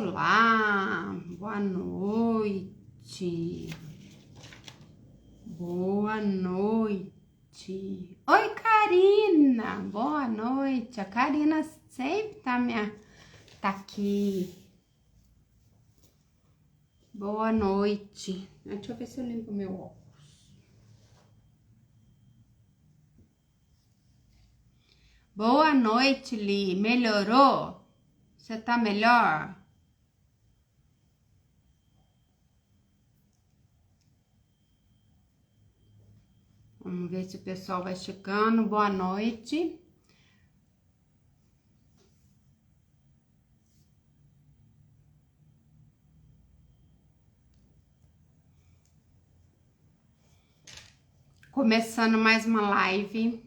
Olá, boa noite. Boa noite. Oi, Karina. Boa noite. A Karina sempre tá aqui. Boa noite. Deixa eu ver se eu limpo meu óculos. Boa noite, Li. Melhorou? Você tá melhor? Vamos ver se o pessoal vai chegando. Boa noite. Começando mais uma live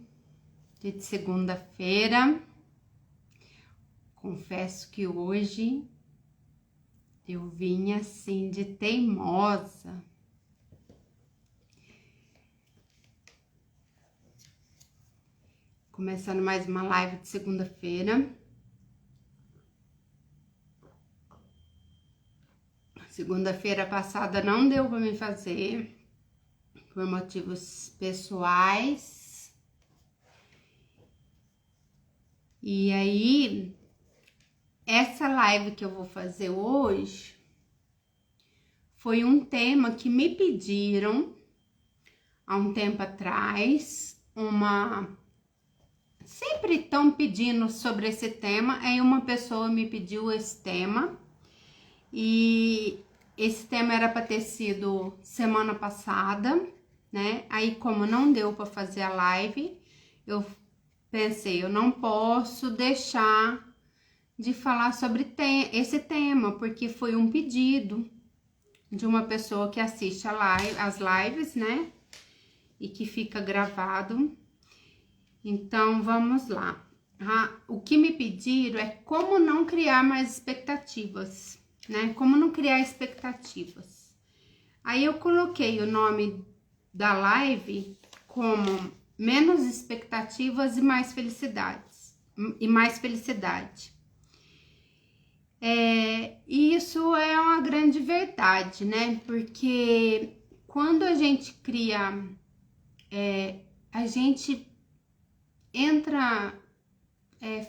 de segunda-feira. Confesso que hoje eu vim assim de teimosa. Começando mais uma live de segunda-feira. Segunda-feira passada não deu para me fazer por motivos pessoais. E aí, essa live que eu vou fazer hoje foi um tema que me pediram há um tempo atrás. Sempre estão pedindo sobre esse tema, aí uma pessoa me pediu esse tema. E esse tema era para ter sido semana passada, né? Aí, como não deu para fazer a live, eu pensei, eu não posso deixar de falar sobre esse tema, porque foi um pedido de uma pessoa que assiste as lives, né? E que fica gravado. Então, vamos lá. O que me pediram é como não criar mais expectativas, né? Como não criar expectativas. Aí eu coloquei o nome da live como menos expectativas e mais felicidades. E mais felicidade. E isso é uma grande verdade, né? Porque quando a gente cria, a gente entra,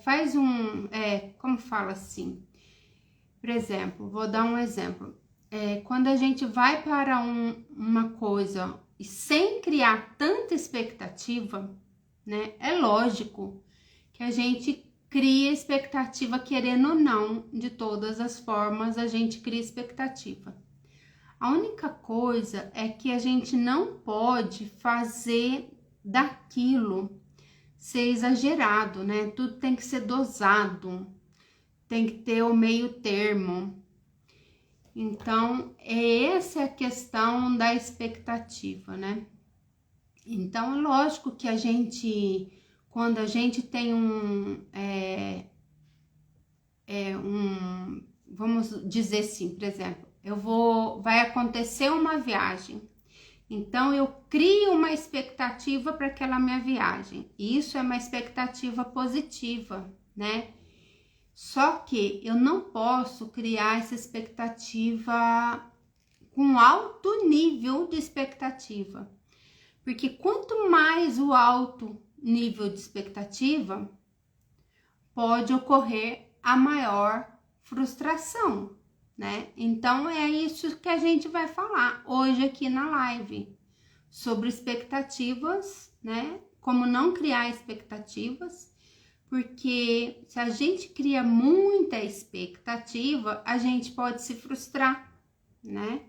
faz como fala assim? Por exemplo, vou dar um exemplo. Quando a gente vai para uma coisa e sem criar tanta expectativa, né? É lógico que a gente cria expectativa, querendo ou não, de todas as formas a gente cria expectativa. A única coisa é que a gente não pode fazer daquilo ser exagerado, né? Tudo tem que ser dosado, tem que ter o meio termo. Então, essa a questão da expectativa, né? Então, é lógico que a gente, quando a gente tem vamos dizer assim, por exemplo, vai acontecer uma viagem. Então, eu crio uma expectativa para aquela minha viagem. Isso é uma expectativa positiva, né? Só que eu não posso criar essa expectativa com alto nível de expectativa. Porque quanto mais o alto nível de expectativa, pode ocorrer a maior frustração, né? Então, é isso que a gente vai falar hoje aqui na live, sobre expectativas, né? Como não criar expectativas, porque se a gente cria muita expectativa, a gente pode se frustrar, né?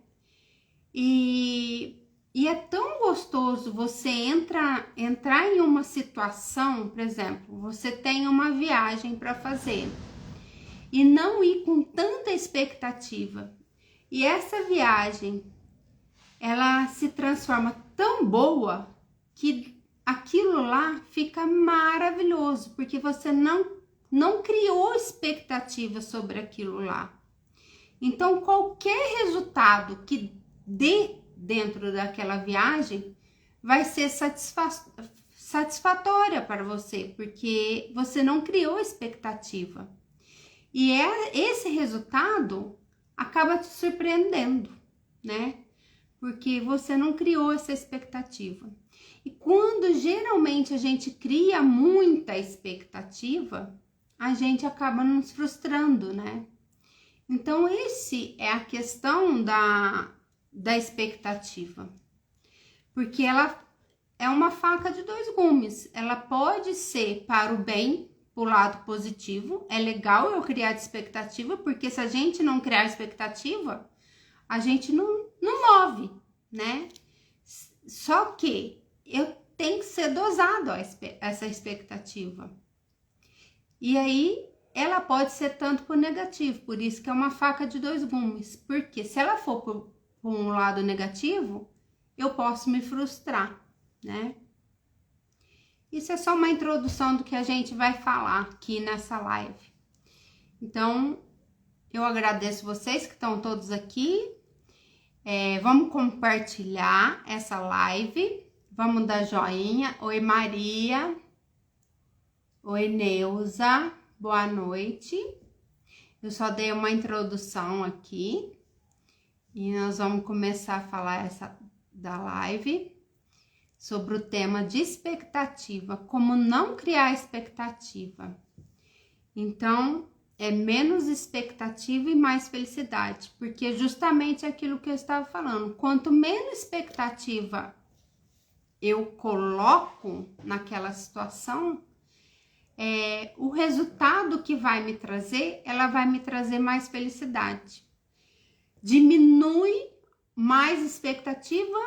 E é tão gostoso você entrar em uma situação, por exemplo, você tem uma viagem para fazer e não ir com tanta expectativa. E essa viagem, ela se transforma tão boa que aquilo lá fica maravilhoso, porque você não criou expectativa sobre aquilo lá. Então, qualquer resultado que dê dentro daquela viagem vai ser satisfatória para você, porque você não criou expectativa. E esse resultado acaba te surpreendendo, né? Porque você não criou essa expectativa. E quando geralmente a gente cria muita expectativa, a gente acaba nos frustrando, né? Então, esse é a questão da expectativa. Porque ela é uma faca de dois gumes. Ela pode ser para o bem, para o lado positivo. É legal eu criar expectativa, porque se a gente não criar expectativa, a gente não move, né? Só que eu tenho que ser dosado essa expectativa. E aí, ela pode ser tanto por negativo, por isso que é uma faca de dois gumes. Porque se ela for por um lado negativo, eu posso me frustrar, né? Isso é só uma introdução do que a gente vai falar aqui nessa live. Então, eu agradeço vocês que estão todos aqui. Vamos compartilhar essa live. Vamos dar joinha. Oi, Maria. Oi, Neuza. Boa noite. Eu só dei uma introdução aqui. E nós vamos começar a falar da live sobre o tema de expectativa, como não criar expectativa. Então, é menos expectativa e mais felicidade, porque justamente aquilo que eu estava falando, quanto menos expectativa eu coloco naquela situação, o resultado que vai me trazer, ela vai me trazer mais felicidade. Diminui mais expectativa,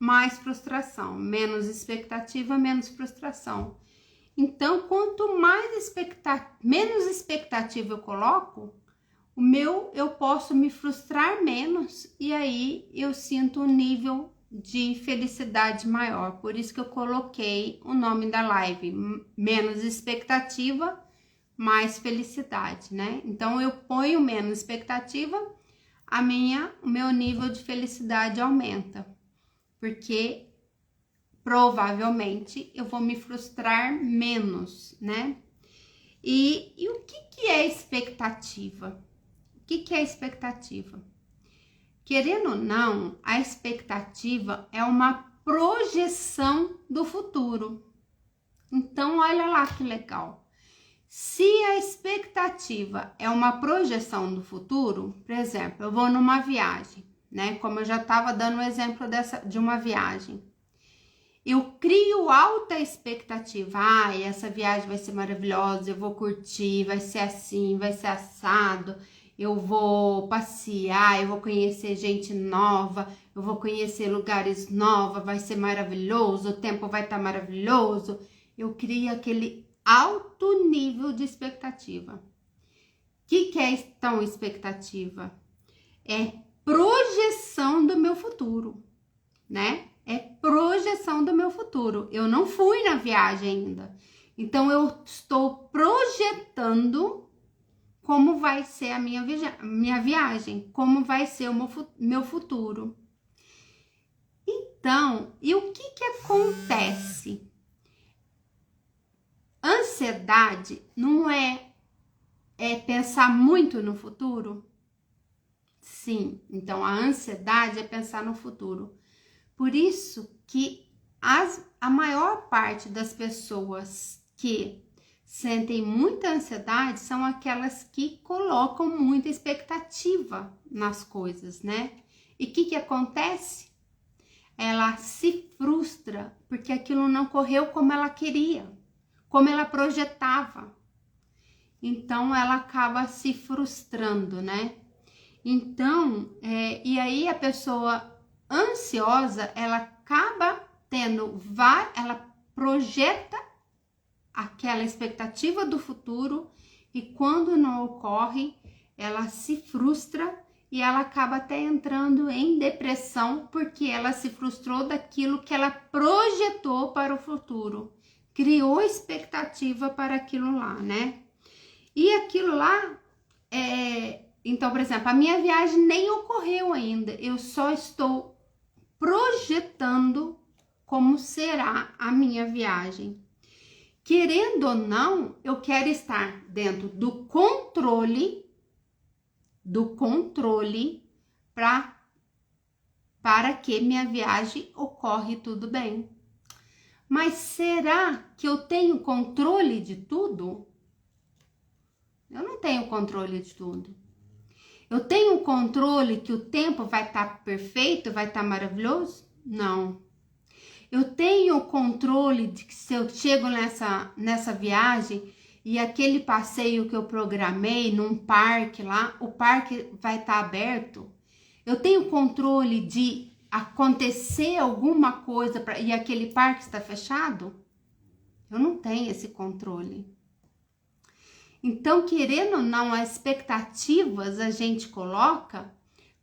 mais frustração, menos expectativa, menos frustração. Então, quanto menos expectativa eu coloco, eu posso me frustrar menos e aí eu sinto um nível de felicidade maior. Por isso que eu coloquei o nome da live, menos expectativa, mais felicidade, né? Então, eu ponho menos expectativa, o meu nível de felicidade aumenta. Porque provavelmente eu vou me frustrar menos, né? E o que é expectativa? O que é expectativa? Querendo ou não, a expectativa é uma projeção do futuro. Então, olha lá que legal. Se a expectativa é uma projeção do futuro, por exemplo, eu vou numa viagem, né? Como eu já estava dando o exemplo de uma viagem. Eu crio alta expectativa. Essa viagem vai ser maravilhosa, eu vou curtir, vai ser assim, vai ser assado, eu vou passear, eu vou conhecer gente nova, eu vou conhecer lugares novos, vai ser maravilhoso, o tempo vai estar maravilhoso. Eu crio aquele alto nível de expectativa. O que é então expectativa? É projeção do meu futuro, né? É projeção do meu futuro. Eu não fui na viagem ainda. Então, eu estou projetando como vai ser a minha viagem, como vai ser o meu futuro. Então, e o que acontece? Ansiedade não é pensar muito no futuro? Sim, então a ansiedade é pensar no futuro. Por isso que a maior parte das pessoas que sentem muita ansiedade são aquelas que colocam muita expectativa nas coisas, né? E o que acontece? Ela se frustra porque aquilo não correu como ela queria, como ela projetava. Então, ela acaba se frustrando, né? Então, e aí a pessoa ansiosa, ela acaba ela projeta aquela expectativa do futuro e quando não ocorre, ela se frustra e ela acaba até entrando em depressão porque ela se frustrou daquilo que ela projetou para o futuro, criou expectativa para aquilo lá, né? E aquilo lá então, por exemplo, a minha viagem nem ocorreu ainda, eu só estou projetando como será a minha viagem. O querendo ou não, eu quero estar dentro do controle para que minha viagem ocorre tudo bem. Mas será que eu tenho controle de tudo? Eu não tenho controle de tudo. Eu tenho controle que o tempo vai estar perfeito, vai estar maravilhoso? Não. Eu tenho controle de que se eu chego nessa viagem e aquele passeio que eu programei num parque lá, o parque vai estar aberto? Eu tenho controle de acontecer alguma coisa e aquele parque está fechado? Eu não tenho esse controle. Então, querendo ou não, as expectativas a gente coloca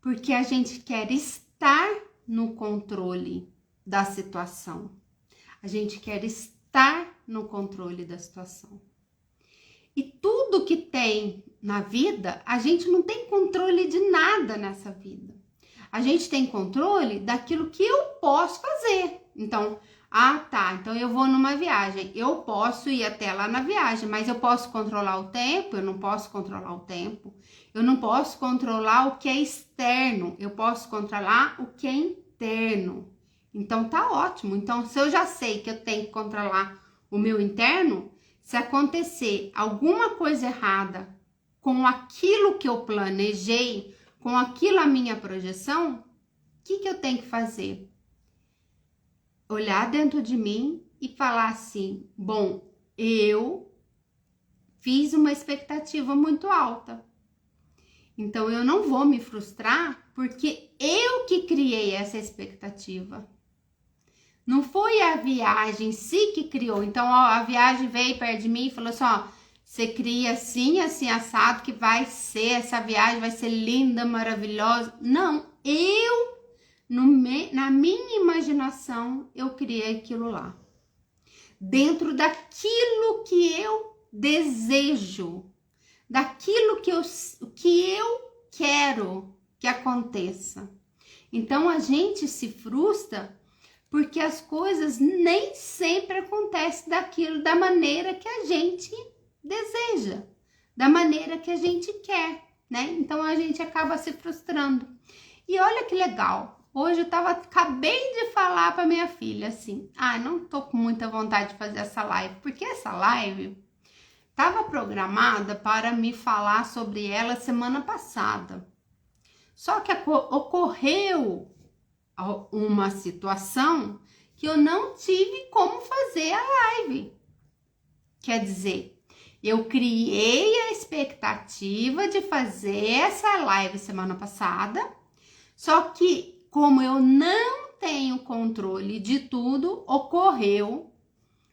porque a gente quer estar no controle da situação. A gente quer estar no controle da situação. E tudo que tem na vida, a gente não tem controle de nada nessa vida. A gente tem controle daquilo que eu posso fazer. Então, então eu vou numa viagem, eu posso ir até lá na viagem, mas eu posso controlar o tempo? Eu não posso controlar o tempo. Eu não posso controlar o que é externo, eu posso controlar o que é interno. Então tá ótimo. Então, se eu já sei que eu tenho que controlar o meu interno, se acontecer alguma coisa errada com aquilo que eu planejei, com aquilo a minha projeção, o que eu tenho que fazer? Olhar dentro de mim e falar assim, bom, eu fiz uma expectativa muito alta. Então, eu não vou me frustrar porque eu que criei essa expectativa. Não foi a viagem em si que criou. Então, a viagem veio perto de mim e falou assim, você cria assim, assim, assado, que essa viagem vai ser linda, maravilhosa. Não, na minha imaginação, eu criei aquilo lá. Dentro daquilo que eu desejo, daquilo que eu quero que aconteça. Então, a gente se frustra porque as coisas nem sempre acontecem da maneira que a gente deseja, da maneira que a gente quer, né? Então a gente acaba se frustrando. E olha que legal, hoje eu acabei de falar para minha filha assim, não tô com muita vontade de fazer essa live, porque essa live estava programada para me falar sobre ela semana passada. Só que ocorreu uma situação que eu não tive como fazer a live. Quer dizer, eu criei a expectativa de fazer essa live semana passada, só que como eu não tenho controle de tudo, ocorreu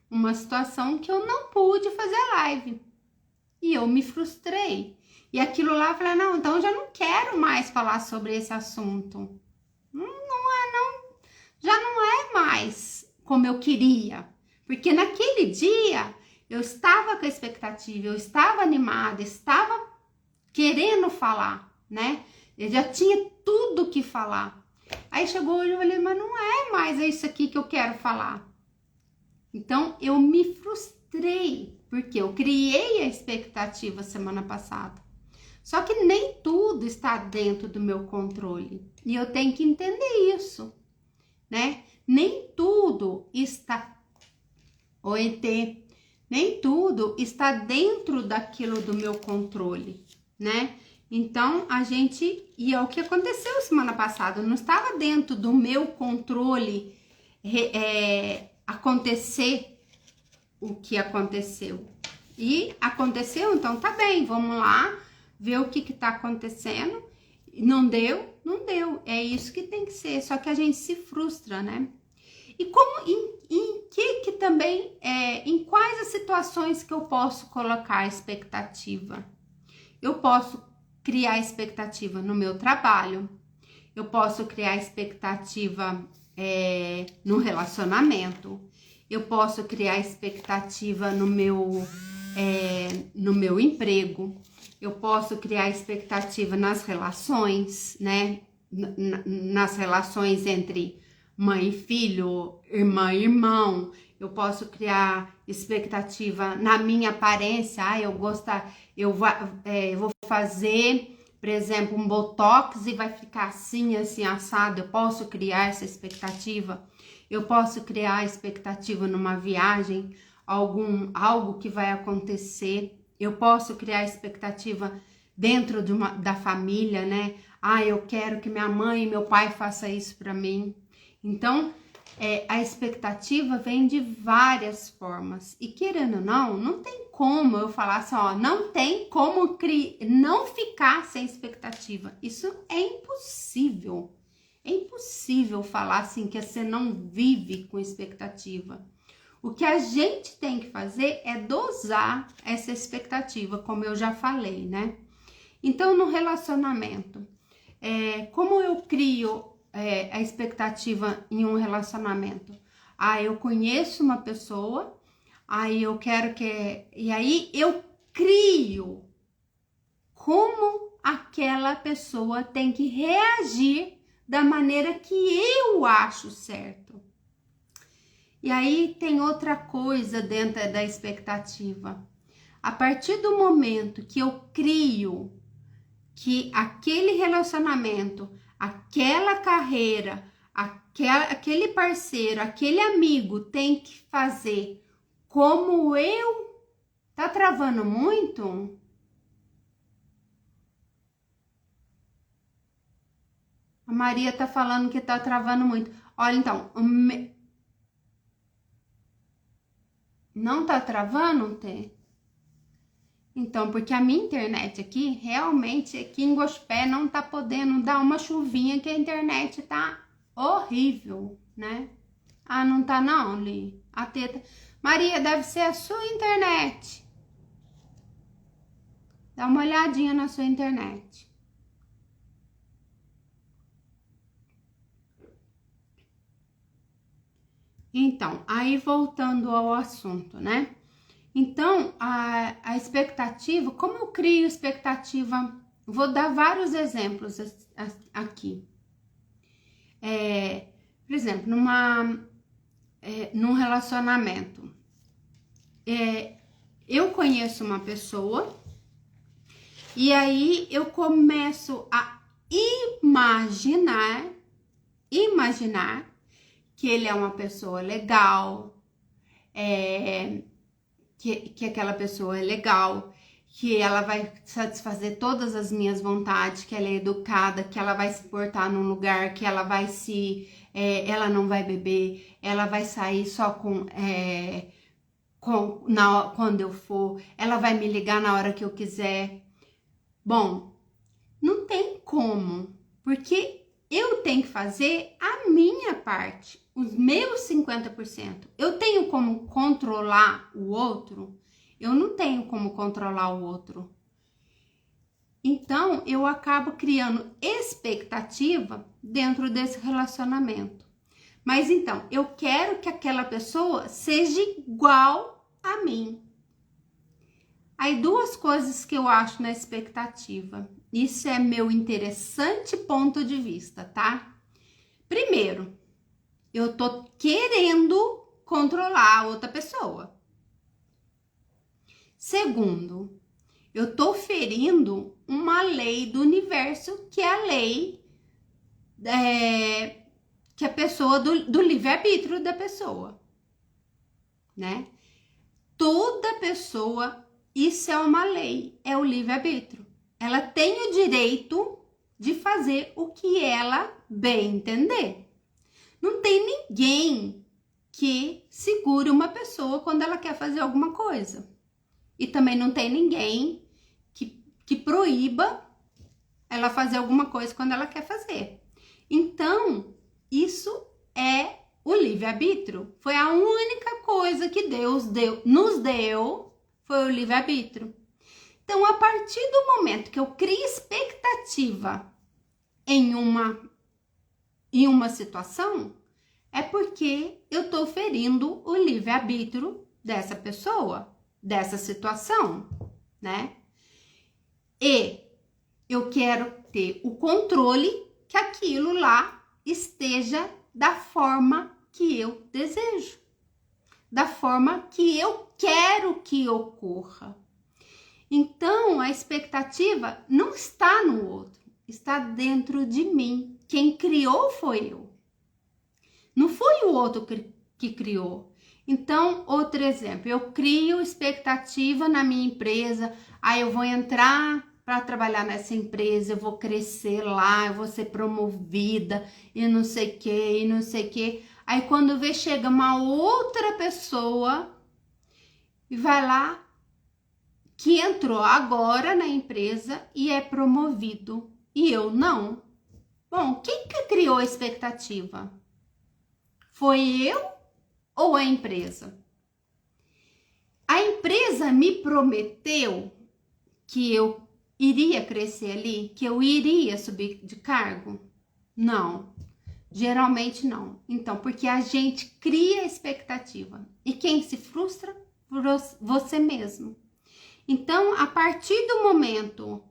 uma situação que eu não pude fazer a live. E eu me frustrei. E aquilo lá, eu falei, não, então eu já não quero mais falar sobre esse assunto. Já não é mais como eu queria, porque naquele dia eu estava com a expectativa, eu estava animada, estava querendo falar, né? Eu já tinha tudo que falar. Aí chegou hoje, eu falei, mas não é mais isso aqui que eu quero falar. Então eu me frustrei, porque eu criei a expectativa semana passada. Só que nem tudo está dentro do meu controle, e eu tenho que entender isso, né? Nem tudo está nem tudo está dentro daquilo do meu controle, né? Então e é o que aconteceu semana passada, não estava dentro do meu controle acontecer o que aconteceu. E aconteceu, então tá bem, vamos lá ver o que tá acontecendo. Não deu, não deu. É isso que tem que ser. Só que a gente se frustra, né? E como em que também em quais as situações que eu posso colocar a expectativa? Eu posso criar expectativa no meu trabalho. Eu posso criar expectativa no relacionamento. Eu posso criar expectativa no meu emprego. Eu posso criar expectativa nas relações, né? Nas relações entre mãe e filho, irmã e irmão. eu posso criar expectativa na minha aparência. Eu vou fazer, por exemplo, um botox e vai ficar assim, assim, assado. Eu posso criar essa expectativa. Eu posso criar expectativa numa viagem, algo que vai acontecer. Eu posso criar expectativa dentro da família, né? Eu quero que minha mãe e meu pai façam isso para mim. Então, a expectativa vem de várias formas. E querendo ou não, não tem como eu falar assim, não tem como não ficar sem expectativa. Isso é impossível. É impossível falar assim que você não vive com expectativa. O que a gente tem que fazer é dosar essa expectativa, como eu já falei, né? Então, no relacionamento, como eu crio a expectativa em um relacionamento? Eu conheço uma pessoa, aí eu quero que... E aí eu crio como aquela pessoa tem que reagir da maneira que eu acho certo. E aí tem outra coisa dentro da expectativa. A partir do momento que eu crio que aquele relacionamento, aquela carreira, aquele parceiro, aquele amigo tem que fazer como eu... Tá travando muito? A Maria tá falando que tá travando muito. Olha, então, não tá travando, Tê? Então, porque a minha internet aqui, realmente, aqui em Gospé, não tá podendo dar uma chuvinha, que a internet tá horrível, né? Não tá não, Li. A teta... Maria, deve ser a sua internet. Dá uma olhadinha na sua internet. Então, aí voltando ao assunto, né? Então, a expectativa, como eu crio expectativa? Vou dar vários exemplos aqui. Por exemplo, num relacionamento, eu conheço uma pessoa e aí eu começo a imaginar que ele é uma pessoa legal, que aquela pessoa é legal, que ela vai satisfazer todas as minhas vontades, que ela é educada, que ela vai se portar num lugar, que ela vai ela não vai beber, ela vai sair só quando eu for, ela vai me ligar na hora que eu quiser. Bom, não tem como, porque eu tenho que fazer a minha parte, os meus 50%. Eu tenho como controlar o outro? Eu não tenho como controlar o outro. Então, eu acabo criando expectativa dentro desse relacionamento. Mas então, eu quero que aquela pessoa seja igual a mim. Aí, duas coisas que eu acho na expectativa. Isso é meu interessante ponto de vista, tá? Primeiro, eu tô querendo controlar a outra pessoa. Segundo, eu tô ferindo uma lei do universo, que é a lei que a pessoa do livre-arbítrio da pessoa, né? Toda pessoa, isso é uma lei, é o livre-arbítrio. Ela tem o direito de fazer o que ela bem entender. Não tem ninguém que segure uma pessoa quando ela quer fazer alguma coisa. E também não tem ninguém que proíba ela fazer alguma coisa quando ela quer fazer. Então, isso é o livre-arbítrio. Foi a única coisa que Deus nos deu, foi o livre-arbítrio. Então, a partir do momento que eu crio expectativa em uma situação, é porque eu estou ferindo o livre-arbítrio dessa pessoa, dessa situação, né? E eu quero ter o controle que aquilo lá esteja da forma que eu desejo. da forma que eu quero que ocorra. Então, a expectativa não está no outro, está dentro de mim. Quem criou foi eu. Não foi o outro que criou. Então, outro exemplo, eu crio expectativa na minha empresa, aí eu vou entrar para trabalhar nessa empresa, eu vou crescer lá, eu vou ser promovida e não sei o que, e não sei o que. Aí quando vê, chega uma outra pessoa e vai lá, que entrou agora na empresa e é promovido, e eu não. Bom, quem que criou a expectativa? Foi eu ou a empresa? A empresa me prometeu que eu iria crescer ali, que eu iria subir de cargo? Não, geralmente não. Então, porque a gente cria expectativa. E quem se frustra? Você mesmo. Então, a partir do momento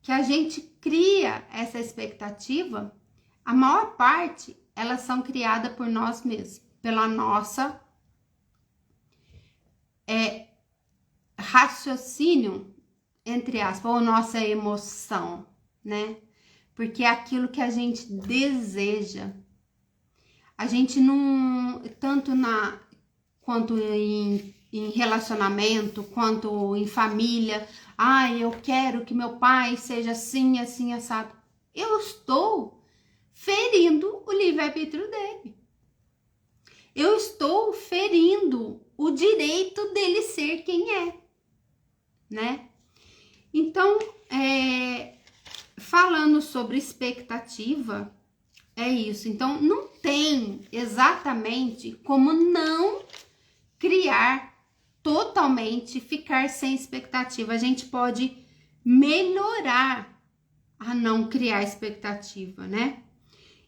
que a gente cria essa expectativa, a maior parte, elas são criadas por nós mesmos, pela nossa raciocínio, entre aspas, ou nossa emoção, né? Porque é aquilo que a gente deseja. A gente não, tanto quanto em relacionamento, quanto em família, eu quero que meu pai seja assim, assim, assado. Eu estou ferindo o livre-arbítrio dele. Eu estou ferindo o direito dele ser quem é, né? Então, falando sobre expectativa, é isso. Então, não tem exatamente como não criar totalmente, ficar sem expectativa. A gente pode melhorar a não criar expectativa, né?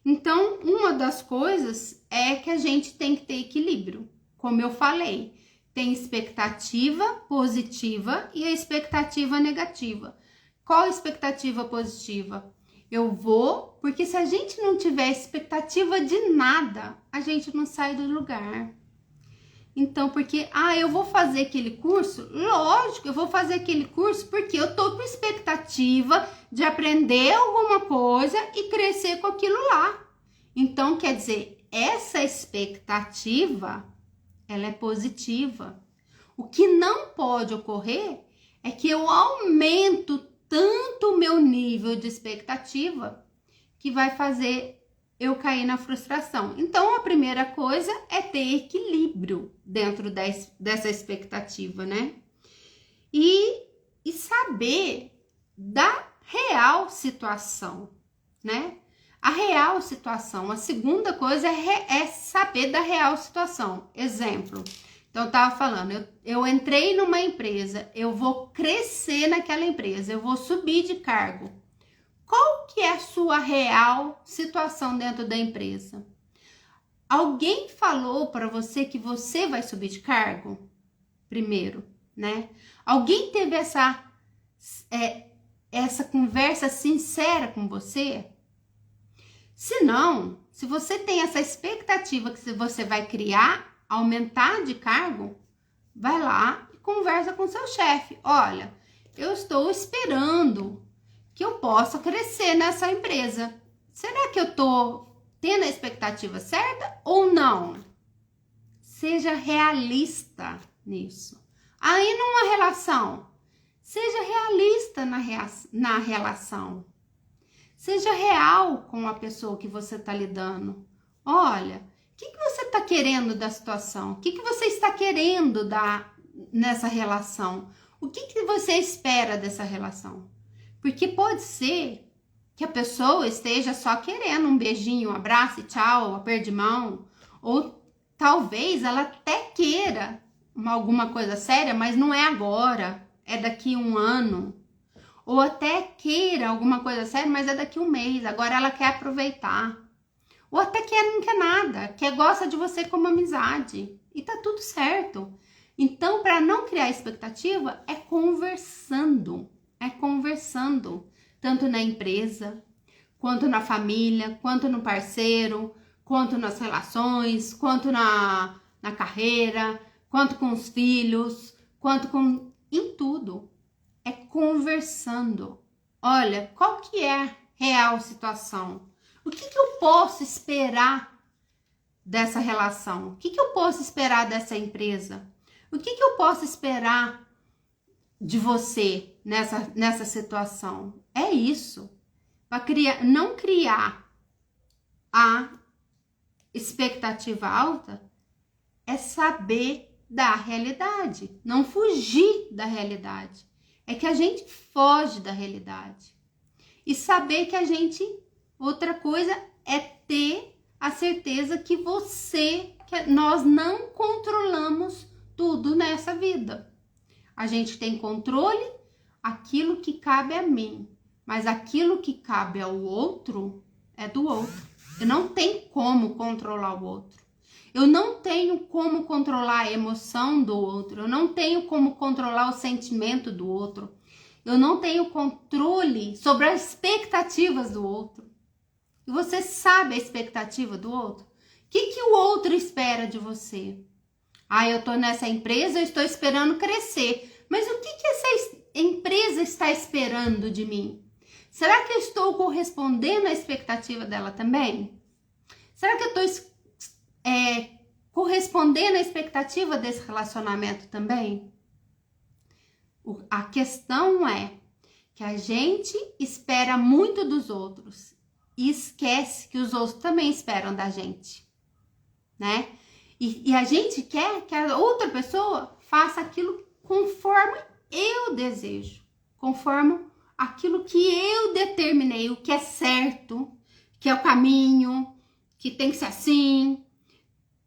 Então, uma das coisas é que a gente tem que ter equilíbrio. Como eu falei, tem expectativa positiva e a expectativa negativa. Qual a expectativa positiva? Eu vou, porque se a gente não tiver expectativa de nada, a gente não sai do lugar. Então, porque, eu vou fazer aquele curso? Lógico, eu vou fazer aquele curso porque eu tô com expectativa de aprender alguma coisa e crescer com aquilo lá. Então, quer dizer, essa expectativa, ela é positiva. O que não pode ocorrer é que eu aumento tanto o meu nível de expectativa que vai fazer eu cair na frustração. Então, a primeira coisa é ter equilíbrio dentro dessa expectativa, né? E saber da real situação, né? A real situação. A segunda coisa é saber da real situação. Exemplo. Então, eu tava falando, eu entrei numa empresa, eu vou crescer naquela empresa, eu vou subir de cargo. Qual que é a sua real situação dentro da empresa? Alguém falou para você que você vai subir de cargo? Primeiro, né? Alguém teve essa conversa sincera com você? Se não, se você tem essa expectativa que você vai criar, aumentar de cargo, vai lá e conversa com seu chefe. Olha, eu estou esperando que eu possa crescer nessa empresa. Será que eu tô tendo a expectativa certa ou não? Seja realista nisso. Aí numa relação, seja realista na relação. Seja real com a pessoa que você está lidando. Olha, o que você está querendo da situação? O que você está querendo nessa relação? O que você espera dessa relação? Porque pode ser que a pessoa esteja só querendo um beijinho, um abraço e tchau, aperto de mão. Ou talvez ela até queira alguma coisa séria, mas não é agora, é daqui 1 ano. Ou até queira alguma coisa séria, mas é daqui 1 mês, agora ela quer aproveitar. Ou até não quer nada, gosta de você como amizade. E tá tudo certo. Então, para não criar expectativa, é conversando, tanto na empresa, quanto na família, quanto no parceiro, quanto nas relações, quanto na carreira, quanto com os filhos, quanto com... em tudo. É conversando. Olha, qual que é a real situação? O que eu posso esperar dessa relação? O que eu posso esperar dessa empresa? O que eu posso esperar de você nessa situação? É isso. Para não criar a expectativa alta, é saber da realidade, não fugir da realidade. É que a gente foge da realidade. E saber que outra coisa é ter a certeza que nós não controlamos tudo nessa vida. A gente tem controle aquilo que cabe a mim, mas aquilo que cabe ao outro é do outro. Eu não tenho como controlar o outro. Eu não tenho como controlar a emoção do outro. Eu não tenho como controlar o sentimento do outro. Eu não tenho controle sobre as expectativas do outro. E você sabe a expectativa do outro? O que o outro espera de você? Eu tô nessa empresa, eu estou esperando crescer. Mas o que essa empresa está esperando de mim? Será que eu estou correspondendo à expectativa dela também? Será que eu estou correspondendo à expectativa desse relacionamento também? A questão é que a gente espera muito dos outros e esquece que os outros também esperam da gente, né? E a gente quer que a outra pessoa faça aquilo conforme eu desejo, conforme aquilo que eu determinei, o que é certo, que é o caminho, que tem que ser assim,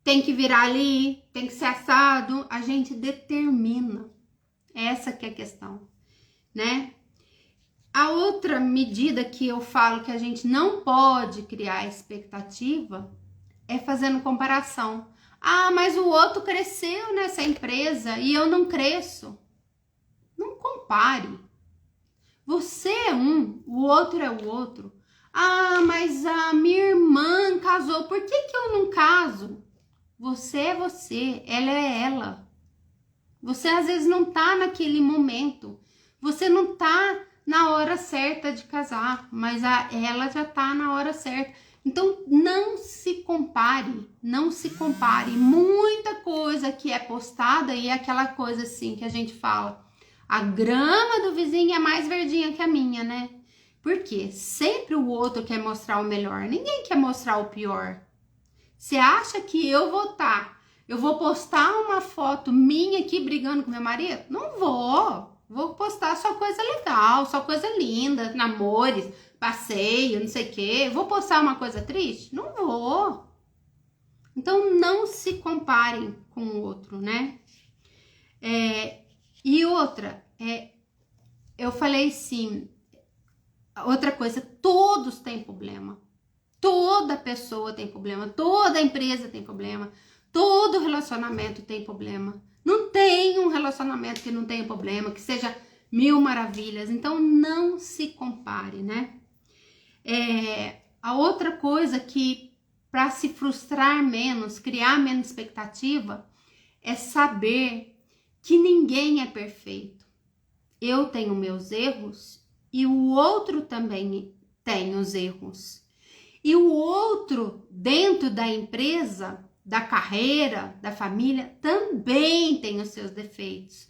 tem que virar ali, tem que ser assado. A gente determina. Essa que é a questão, né? A outra medida que eu falo que a gente não pode criar expectativa é fazendo comparação. Mas o outro cresceu nessa empresa e eu não cresço. Não compare. Você é um, o outro é o outro. Mas a minha irmã casou, por que eu não caso? Você é você, ela é ela. Você às vezes não tá naquele momento. Você não tá na hora certa de casar, mas ela já tá na hora certa. Então não se compare, não se compare. Muita coisa que é postada e é aquela coisa assim que a gente fala: a grama do vizinho é mais verdinha que a minha, né? Porque sempre o outro quer mostrar o melhor, ninguém quer mostrar o pior. Você acha que eu vou postar uma foto minha aqui brigando com meu marido? Não vou. Vou postar só coisa legal, só coisa linda, namores, passeio, não sei o quê. Vou postar uma coisa triste? Não vou. Então, não se comparem com o outro, né? E outra, eu falei sim, outra coisa, todos têm problema. Toda pessoa tem problema, toda empresa tem problema, todo relacionamento tem problema. Não tem um relacionamento que não tenha problema, que seja mil maravilhas. Então, não se compare, né? A outra coisa que, para se frustrar menos, criar menos expectativa, é saber que ninguém é perfeito. Eu tenho meus erros e o outro também tem os erros. E o outro, dentro da empresa, da carreira, da família, também tem os seus defeitos.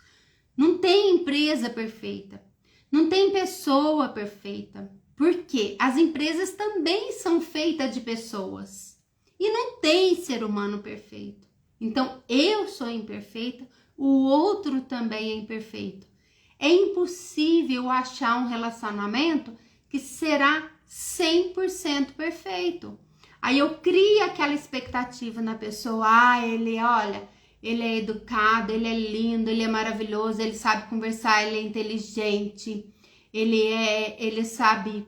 Não tem empresa perfeita, não tem pessoa perfeita, porque as empresas também são feitas de pessoas e não tem ser humano perfeito. Então, eu sou imperfeita, o outro também é imperfeito. É impossível achar um relacionamento que será 100% perfeito. Aí eu crio aquela expectativa na pessoa. Ele é educado, ele é lindo, ele é maravilhoso, ele sabe conversar, ele é inteligente, ele sabe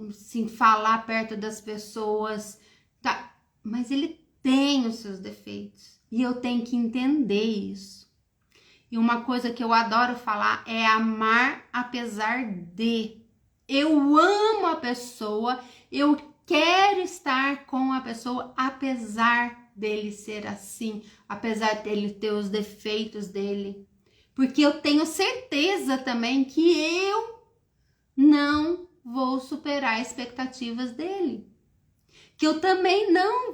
assim, falar perto das pessoas, tá? Mas ele tem os seus defeitos e eu tenho que entender isso. E uma coisa que eu adoro falar é amar apesar de. Eu amo a pessoa, eu quero estar com a pessoa apesar dele ser assim, apesar dele ter os defeitos dele. Porque eu tenho certeza também que eu não vou superar as expectativas dele. Que eu também não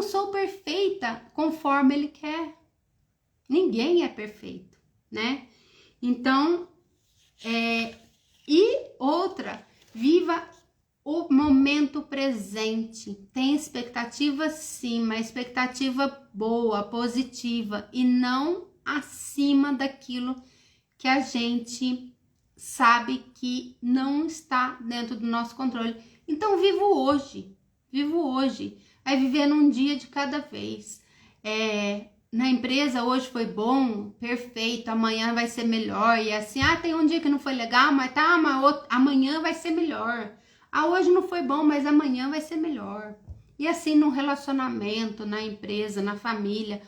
sou perfeita conforme ele quer. Ninguém é perfeito, né? Então, e outra, viva o momento presente. Tem expectativa sim, mas expectativa boa, positiva e não acima daquilo que a gente sabe que não está dentro do nosso controle. Então vivo hoje, vai viver num dia de cada vez. Na empresa hoje foi bom, perfeito, amanhã vai ser melhor, e assim, tem um dia que não foi legal, mas amanhã vai ser melhor. Hoje não foi bom, mas amanhã vai ser melhor. E assim no relacionamento, na empresa, na família.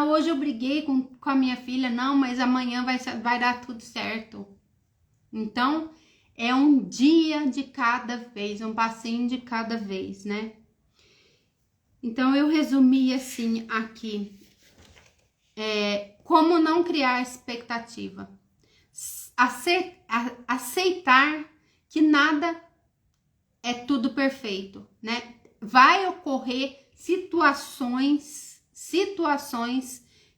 Hoje eu briguei com a minha filha, não, mas amanhã vai dar tudo certo. Então, é um dia de cada vez, um passinho de cada vez, né? Então, eu resumi assim aqui. Como não criar expectativa? Aceitar que nada é tudo perfeito, né? Vai ocorrer situações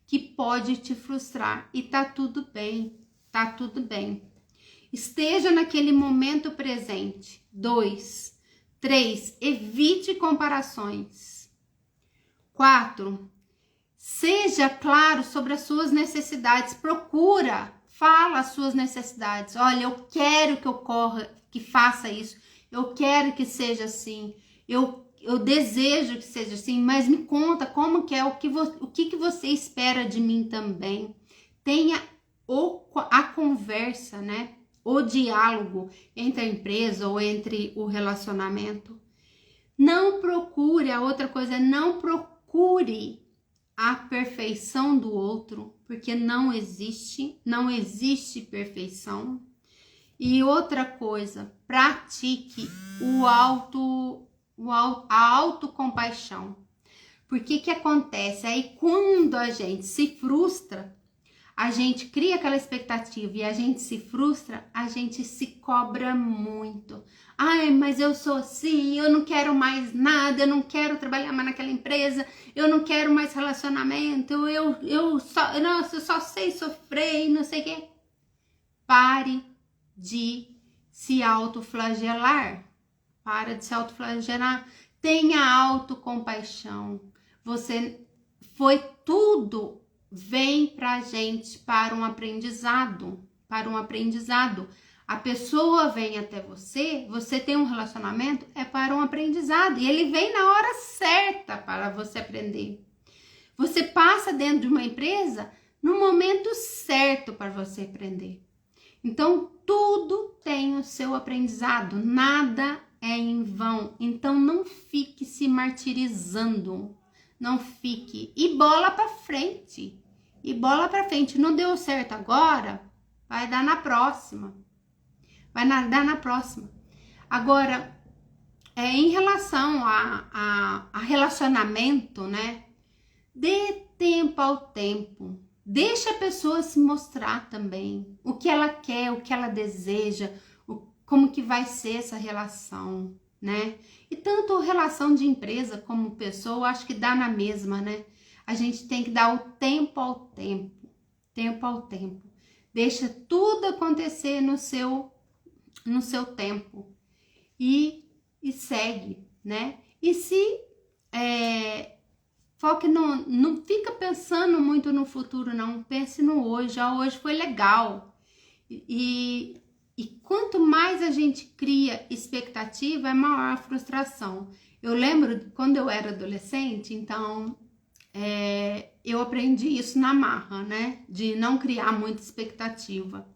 que pode te frustrar e tá tudo bem, tá tudo bem. Esteja naquele momento presente. 2. 3. Evite comparações. 4. Seja claro sobre as suas necessidades. Fala as suas necessidades. Olha, eu quero que ocorra, que faça isso. Eu quero que seja assim. Eu desejo que seja assim, mas me conta como que é, o que você espera de mim também. Tenha a conversa, né? O diálogo entre a empresa ou entre o relacionamento. Não procure a perfeição do outro, porque não existe perfeição. E outra coisa, pratique a autocompaixão. Porque que acontece? Aí quando a gente se frustra, a gente cria aquela expectativa e a gente se frustra, a gente se cobra muito. Mas eu sou assim, eu não quero mais nada, eu não quero trabalhar mais naquela empresa, eu não quero mais relacionamento, eu só sei sofrer e não sei o quê. Pare de se autoflagelar. Para de se autoflagelar. Tenha autocompaixão. Tudo vem pra gente para um aprendizado. A pessoa vem até você tem um relacionamento, é para um aprendizado. E ele vem na hora certa para você aprender. Você passa dentro de uma empresa no momento certo para você aprender. Então, tudo tem o seu aprendizado, nada é em vão. Então, não fique se martirizando, não fique. E bola pra frente. Não deu certo agora, vai dar na próxima. Agora, em relação a relacionamento, né? Dê tempo ao tempo. Deixa a pessoa se mostrar também. O que ela quer, o que ela deseja, como que vai ser essa relação, né? E tanto relação de empresa como pessoa, acho que dá na mesma, né? A gente tem que dar o tempo ao tempo. Deixa tudo acontecer no seu tempo. E segue, né? E se foque não fica pensando muito no futuro, não. Pense no hoje. Hoje foi legal. E quanto mais a gente cria expectativa, é maior a frustração. Eu lembro quando eu era adolescente, então eu aprendi isso na marra, né? De não criar muita expectativa.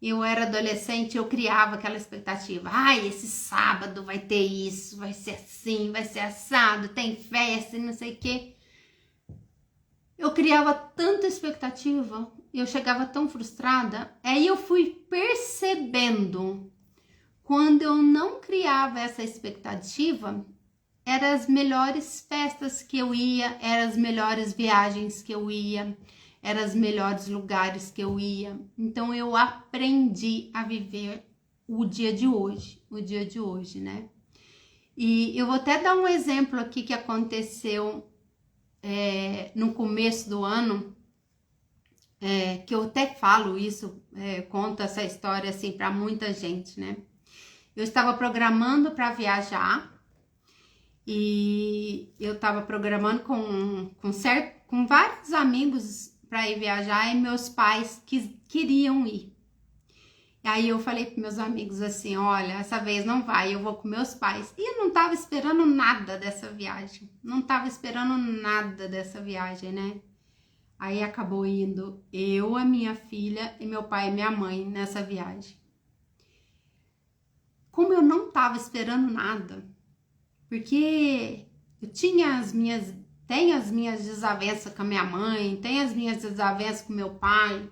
Eu era adolescente, eu criava aquela expectativa. Esse sábado vai ter isso, vai ser assim, vai ser assado, tem festa e não sei o quê. Eu criava tanta expectativa, eu chegava tão frustrada. Aí eu fui percebendo, quando eu não criava essa expectativa, eram as melhores festas que eu ia, eram as melhores viagens que eu ia, eram os melhores lugares que eu ia. Então eu aprendi a viver o dia de hoje, né? E eu vou até dar um exemplo aqui que aconteceu no começo do ano, que eu até falo isso, conto essa história assim para muita gente, né? Eu estava programando para viajar e eu estava programando com vários amigos para ir viajar e meus pais queriam ir. E aí eu falei para meus amigos assim, olha, essa vez não vai, eu vou com meus pais. E eu não estava esperando nada dessa viagem, né? Aí acabou indo eu, a minha filha e meu pai e minha mãe nessa viagem. Como eu não estava esperando nada, porque eu tenho as minhas desavenças com a minha mãe, tenho as minhas desavenças com meu pai,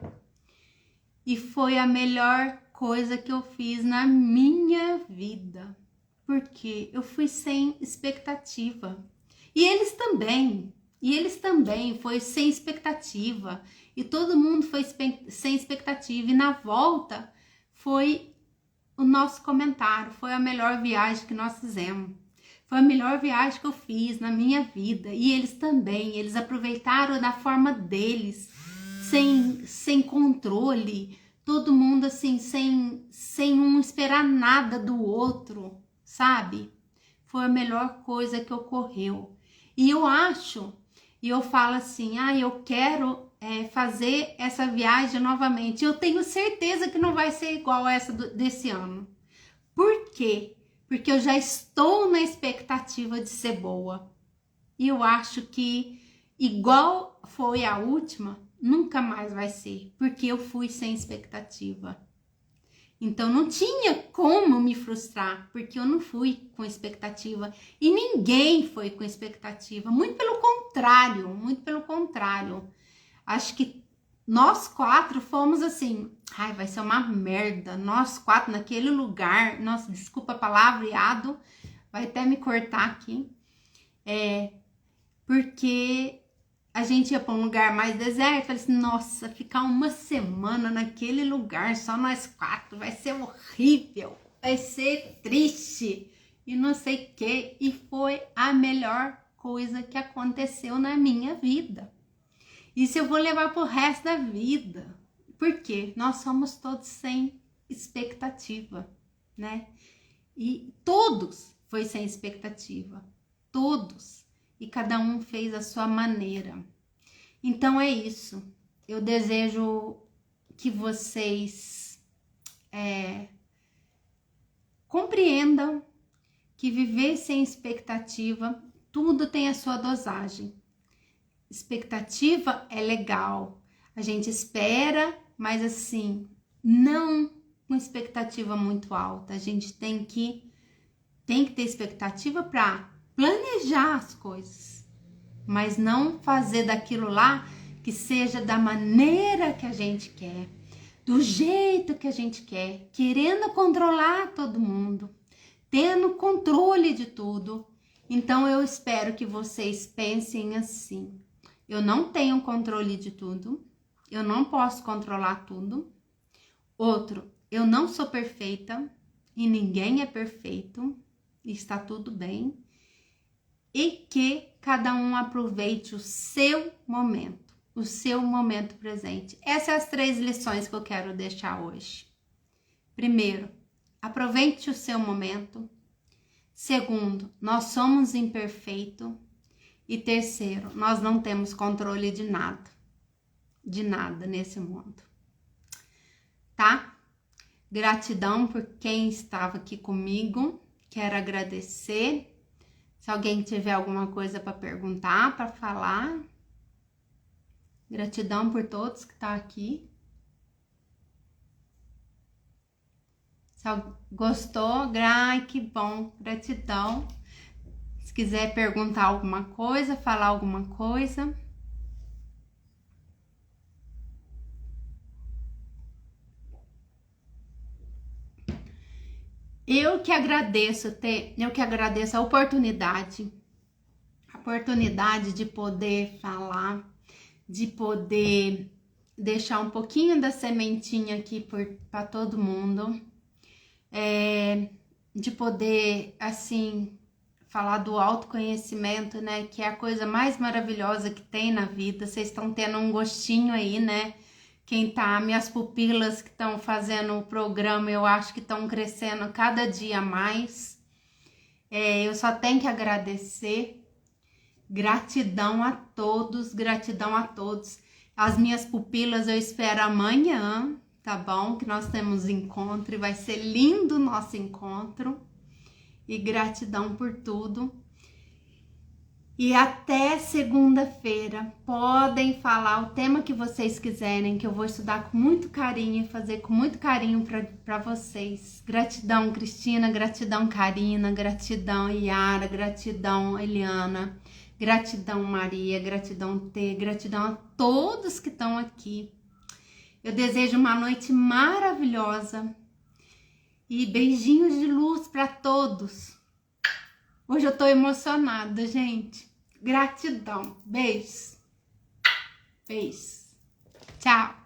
e foi a melhor coisa que eu fiz na minha vida, porque eu fui sem expectativa. E eles também foi sem expectativa. E todo mundo foi sem expectativa. E na volta foi o nosso comentário, foi a melhor viagem que nós fizemos. Foi a melhor viagem que eu fiz na minha vida. E eles também, eles aproveitaram da forma deles, sem controle, todo mundo assim, sem um esperar nada do outro, sabe? Foi a melhor coisa que ocorreu. E eu falo assim, eu quero fazer essa viagem novamente. Eu tenho certeza que não vai ser igual essa desse ano. Por quê? Porque eu já estou na expectativa de ser boa. E eu acho que igual foi a última, nunca mais vai ser, porque eu fui sem expectativa. Então não tinha como me frustrar, porque eu não fui com expectativa e ninguém foi com expectativa, muito pelo contrário. Acho que nós 4 fomos assim, vai ser uma merda, nós 4 naquele lugar, nossa, desculpa a palavreado, vai até me cortar aqui, porque a gente ia para um lugar mais deserto, falei assim, nossa, ficar uma semana naquele lugar, só nós 4, vai ser horrível, vai ser triste, e não sei o que, e foi a melhor coisa que aconteceu na minha vida. Isso eu vou levar pro resto da vida, porque nós somos todos sem expectativa, né? E todos foi sem expectativa, todos. E cada um fez a sua maneira. Então é isso. Eu desejo que vocês compreendam que viver sem expectativa, tudo tem a sua dosagem. Expectativa é legal. A gente espera, mas assim, não com expectativa muito alta. A gente tem que ter expectativa para planejar as coisas, mas não fazer daquilo lá que seja da maneira que a gente quer, do jeito que a gente quer, querendo controlar todo mundo, tendo controle de tudo. Então eu espero que vocês pensem assim: eu não tenho controle de tudo, eu não posso controlar tudo. Outro, eu não sou perfeita e ninguém é perfeito, está tudo bem. E que cada um aproveite o seu momento presente. Essas são as 3 lições que eu quero deixar hoje. Primeiro, aproveite o seu momento. Segundo, nós somos imperfeitos. E terceiro, nós não temos controle de nada nesse mundo, tá? Gratidão por quem estava aqui comigo, quero agradecer. Se alguém tiver alguma coisa para perguntar, para falar, gratidão por todos que estão aqui. Se gostou, que bom, gratidão. Se quiser perguntar alguma coisa, falar alguma coisa. Eu que agradeço a oportunidade de poder falar, de poder deixar um pouquinho da sementinha aqui para todo mundo, de poder, assim, falar do autoconhecimento, né, que é a coisa mais maravilhosa que tem na vida. Vocês estão tendo um gostinho aí, né? Quem tá, minhas pupilas que estão fazendo o programa, eu acho que estão crescendo cada dia mais. Eu só tenho que agradecer. Gratidão a todos, gratidão a todos. As minhas pupilas eu espero amanhã, tá bom? Que nós temos encontro e vai ser lindo o nosso encontro. E gratidão por tudo. E até segunda-feira, podem falar o tema que vocês quiserem, que eu vou estudar com muito carinho e fazer com muito carinho para vocês. Gratidão, Cristina, gratidão, Karina, gratidão, Yara, gratidão, Eliana, gratidão, Maria, gratidão, T, gratidão a todos que estão aqui. Eu desejo uma noite maravilhosa e beijinhos de luz para todos. Hoje eu tô emocionada, gente. Gratidão. Beijos. Beijos. Tchau.